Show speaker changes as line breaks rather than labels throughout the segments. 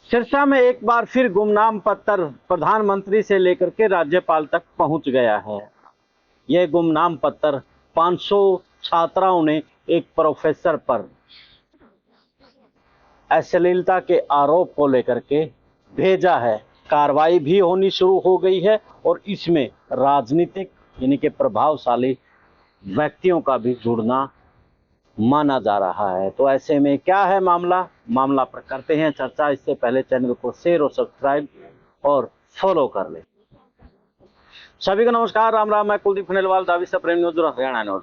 सिरसा में एक बार फिर गुमनाम पत्र प्रधानमंत्री से लेकर के राज्यपाल तक पहुंच गया है। यह गुमनाम पत्र 500 छात्राओं ने एक प्रोफेसर पर अश्लीलता के आरोप को लेकर के भेजा है। कार्रवाई भी होनी शुरू हो गई है और इसमें राजनीतिक यानी कि प्रभावशाली व्यक्तियों का भी जुड़ना माना जा रहा है। तो ऐसे में क्या है मामला पर करते हैं चर्चा। इससे पहले चैनल को शेयर और सब्सक्राइब और फॉलो कर ले। सभी को नमस्कार, राम राम। मैं कुलदीप खंडेलवाल, दावी से प्रेम न्यूज और हरियाणा न्यूज।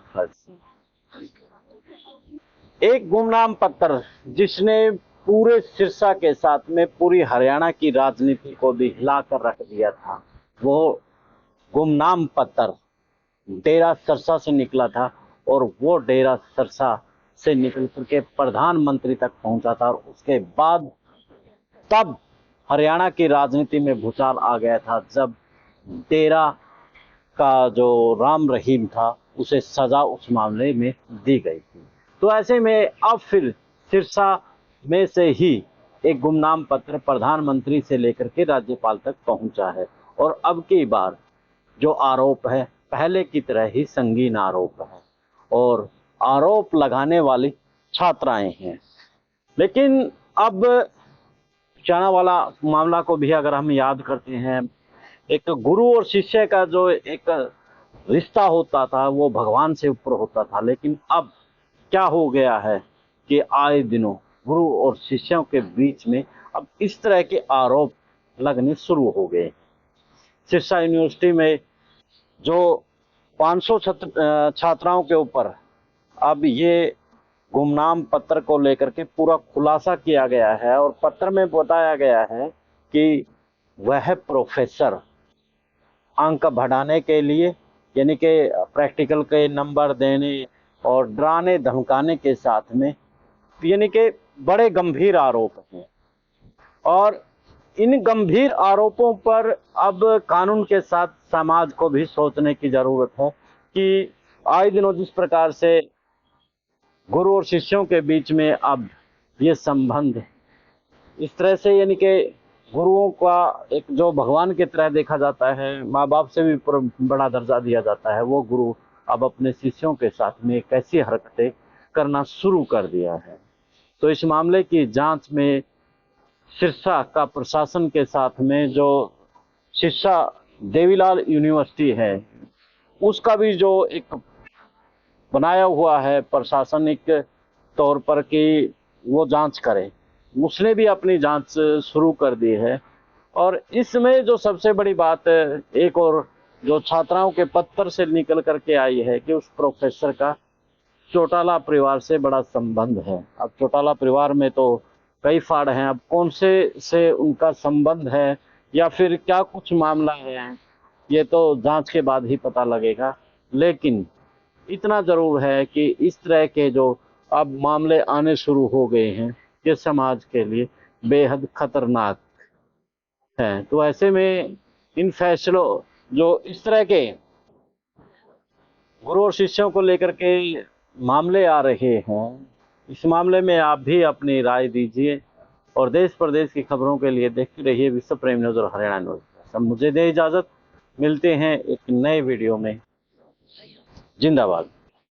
एक गुमनाम पत्र जिसने पूरे सिरसा के साथ में पूरी हरियाणा की राजनीति को भी हिलाकर रख दिया था, वो गुमनाम पत्र डेरा सिरसा से निकला था और वो डेरा सिरसा से निकल करके प्रधानमंत्री तक पहुंचा था। और उसके बाद तब हरियाणा की राजनीति में भूचाल आ गया था जब डेरा का जो राम रहीम था उसे सजा उस मामले में दी गई थी। तो ऐसे में अब फिर सिरसा में से ही एक गुमनाम पत्र प्रधानमंत्री से लेकर के राज्यपाल तक पहुंचा है। और अब की बार जो आरोप है पहले की तरह ही संगीन आरोप है और आरोप लगाने वाली छात्राएं हैं। लेकिन अब जाना वाला मामला को भी अगर हम याद करते हैं, एक गुरु और शिष्य का जो एक रिश्ता होता था वो भगवान से ऊपर होता था। लेकिन अब क्या हो गया है कि आए दिनों गुरु और शिष्यों के बीच में अब इस तरह के आरोप लगने शुरू हो गए। सिरसा यूनिवर्सिटी में जो 500 छात्राओं के ऊपर अब ये गुमनाम पत्र को लेकर के पूरा खुलासा किया गया है और पत्र में बताया गया है कि वह प्रोफेसर अंक बढ़ाने के लिए यानी कि प्रैक्टिकल के नंबर देने और डराने धमकाने के साथ में यानी कि बड़े गंभीर आरोप हैं। और इन गंभीर आरोपों पर अब कानून के साथ समाज को भी सोचने की जरूरत है कि आए दिनों जिस प्रकार से गुरु और शिष्यों के बीच में अब ये संबंध इस तरह से यानी कि गुरुओं का एक जो भगवान की तरह देखा जाता है, माँ बाप से भी बड़ा दर्जा दिया जाता है, वो गुरु अब अपने शिष्यों के साथ में कैसी हरकतें करना शुरू कर दिया है। तो इस मामले की जांच में सिरसा का प्रशासन के साथ में जो सिरसा देवीलाल यूनिवर्सिटी है उसका भी जो एक बनाया हुआ है प्रशासनिक तौर पर कि वो जांच करे, उसने भी अपनी जांच शुरू कर दी है। और इसमें जो सबसे बड़ी बात एक और जो छात्राओं के पत्र से निकल करके आई है कि उस प्रोफेसर का चौटाला परिवार से बड़ा संबंध है। अब चौटाला परिवार में तो कई फाड़ हैं, अब कौन से उनका संबंध है या फिर क्या कुछ मामला है ये तो जांच के बाद ही पता लगेगा। लेकिन इतना जरूर है कि इस तरह के जो अब मामले आने शुरू हो गए हैं ये समाज के लिए बेहद खतरनाक हैं। तो ऐसे में इन फैसलों जो इस तरह के गुरु और शिष्यों को लेकर के मामले आ रहे हैं, इस मामले में आप भी अपनी राय दीजिए और देश प्रदेश की खबरों के लिए देखते रहिए विश्व प्रेम न्यूज और हरियाणा न्यूज। सब मुझे दे इजाजत, मिलते हैं एक नए वीडियो में। जिंदाबाद।